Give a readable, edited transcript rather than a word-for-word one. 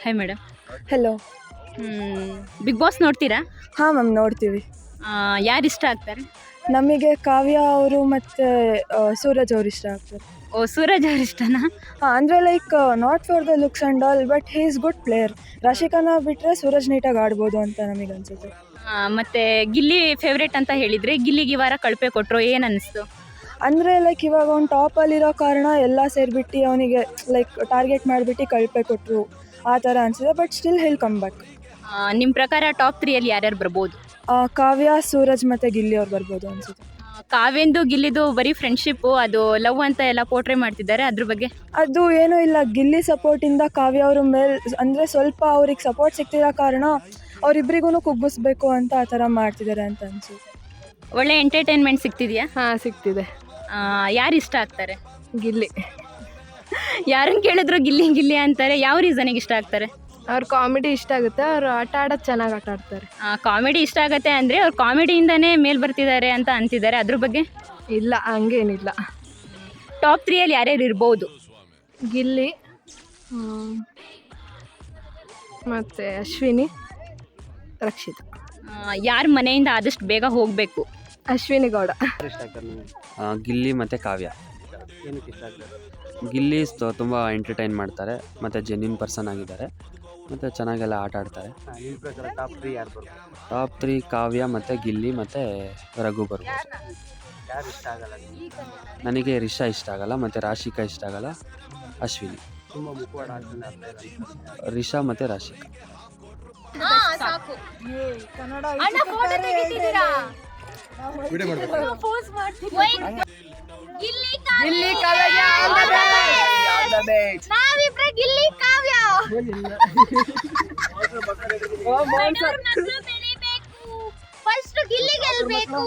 Hi madam. Hello. Big boss ನೋಡ್ತೀರಾ? ಹಾಂ ma'am, ನೋಡ್ತೀವಿ. ಯಾರು ಇಷ್ಟ ಆಗ್ತಾರೆ? ನಮಗೆ ಕಾವ್ಯ ಅವರು ಮತ್ತು ಸೂರಜ್ ಅವರು ಇಷ್ಟ ಆಗ್ತಾರೆ. ಓ, ಸೂರಜ್ ಅವ್ರು ಇಷ್ಟನಾ? ಹಾಂ, ಅಂದರೆ like not for the looks and all, but he is good player. ರಾಶಿಕಾನ ಬಿಟ್ಟರೆ ಸೂರಜ್ ನೀಟಾಗಿ ಆಡ್ಬೋದು ಅಂತ ನಮಗೆ ಅನಿಸುತ್ತೆ. ಮತ್ತೆ ಗಿಲ್ಲಿ ಫೇವ್ರೇಟ್ ಅಂತ ಹೇಳಿದ್ರೆ ಗಿಲ್ಲಿಗೆ ಈ ವಾರ ಕಳಪೆ ಕೊಟ್ಟರು, ಏನು ಅನ್ನಿಸ್ತು? ಅಂದರೆ ಲೈಕ್ ಇವಾಗ ಅವ್ನು ಟಾಪಲ್ಲಿರೋ ಕಾರಣ ಎಲ್ಲ ಸೇರಿಬಿಟ್ಟು ಅವನಿಗೆ ಲೈಕ್ ಟಾರ್ಗೆಟ್ ಮಾಡಿಬಿಟ್ಟು ಕಳಪೆ ಕೊಟ್ಟರು ಆ ಥರ ಅನಿಸಿದೆ. But still hill come back. ನಿಮ್ಮ ಪ್ರಕಾರ ಟಾಪ್ 3ಯಲ್ಲಿ ಯಾರ್ಯಾರು ಬರ್ಬೋದು? ಕಾವ್ಯ, ಸೂರಜ್ ಮತ್ತು ಗಿಲ್ಲಿ ಅವ್ರು ಬರ್ಬೋದು ಅನಿಸುತ್ತೆ. ಕಾವ್ಯಂದು ಗಿಲ್ಲಿದು ಬರೀ ಫ್ರೆಂಡ್ಶಿಪ್ಪು, ಅದು ಲವ್ ಅಂತ ಎಲ್ಲ ಪೋರ್ಟ್ರೇ ಮಾಡ್ತಿದ್ದಾರೆ, ಅದ್ರ ಬಗ್ಗೆ? ಅದು ಏನೂ ಇಲ್ಲ. ಗಿಲ್ಲಿ ಸಪೋರ್ಟಿಂದ ಕಾವ್ಯ ಅವ್ರ ಮೇಲೆ ಅಂದರೆ ಸ್ವಲ್ಪ ಅವ್ರಿಗೆ ಸಪೋರ್ಟ್ ಸಿಗ್ತಿರೋ ಕಾರಣ ಅವರಿಬ್ಬರಿಗೂ ಕುಗ್ಗಿಸ್ಬೇಕು ಅಂತ ಆ ಥರ ಮಾಡ್ತಿದ್ದಾರೆ ಅಂತ ಅನಿಸುತ್ತೆ. ಒಳ್ಳೆ ಎಂಟರ್ಟೈನ್ಮೆಂಟ್ ಸಿಗ್ತಿದೆಯಾ? ಹಾಂ, ಸಿಗ್ತಿದೆ. ಯಾರು ಇಷ್ಟ ಆಗ್ತಾರೆ? ಗಿಲ್ಲಿ. ಯಾರನ್ನು ಕೇಳಿದ್ರು ಗಿಲ್ಲಿ ಗಿಲ್ಲಿ ಅಂತಾರೆ. ಯಾವ ರೀಸನಿಗೆ ಇಷ್ಟ ಆಗ್ತಾರೆ? ಅವ್ರ ಕಾಮಿಡಿ ಇಷ್ಟ ಆಗುತ್ತೆ, ಅವ್ರು ಆಟ ಆಡೋದು ಚೆನ್ನಾಗಿ ಆಟ ಆಡ್ತಾರೆ. ಕಾಮಿಡಿ ಇಷ್ಟ ಆಗುತ್ತೆ ಅಂದರೆ ಅವ್ರು ಕಾಮಿಡಿಯಿಂದನೇ ಮೇಲ್ ಬರ್ತಿದ್ದಾರೆ ಅಂತ ಅಂತಿದ್ದಾರೆ, ಅದ್ರ ಬಗ್ಗೆ? ಇಲ್ಲ, ಹಂಗೇನಿಲ್ಲ. ಟಾಪ್ 3ಯಲ್ಲಿ ಯಾರ್ಯಾರು ಇರ್ಬೋದು? ಗಿಲ್ಲಿ ಮತ್ತು ಅಶ್ವಿನಿ, ರಕ್ಷಿತಾ. ಯಾರ ಮನೆಯಿಂದ ಆದಷ್ಟು ಬೇಗ ಹೋಗಬೇಕು? ಅಶ್ವಿನಿ ಗೌಡ. ಗಿಲ್ಲಿ ಮತ್ತು ಕಾವ್ಯ. ಗಿಲ್ಲಿ ತುಂಬ ಎಂಟರ್ಟೈನ್ ಮಾಡ್ತಾರೆ ಮತ್ತು ಜೆನ್ಯೂನ್ ಪರ್ಸನ್ ಆಗಿದ್ದಾರೆ ಮತ್ತು ಚೆನ್ನಾಗೆಲ್ಲ ಆಟ ಆಡ್ತಾರೆ. ಟಾಪ್ 3 ಕಾವ್ಯ ಮತ್ತು ಗಿಲ್ಲಿ ಮತ್ತು ರಘು ಬರ್ಬೋದು. ನನಗೆ ರಿಷಾ ಇಷ್ಟ ಆಗಲ್ಲ ಮತ್ತು ರಾಶಿಕಾ ಇಷ್ಟ ಆಗಲ್ಲ. ಅಶ್ವಿನಿ. ರಿಷಾ ಮತ್ತು ರಾಶಿಕಾ. ಫಸ್ಟ್ ಗಿಲ್ಲಿ ಗೆಲ್ಬೇಕು.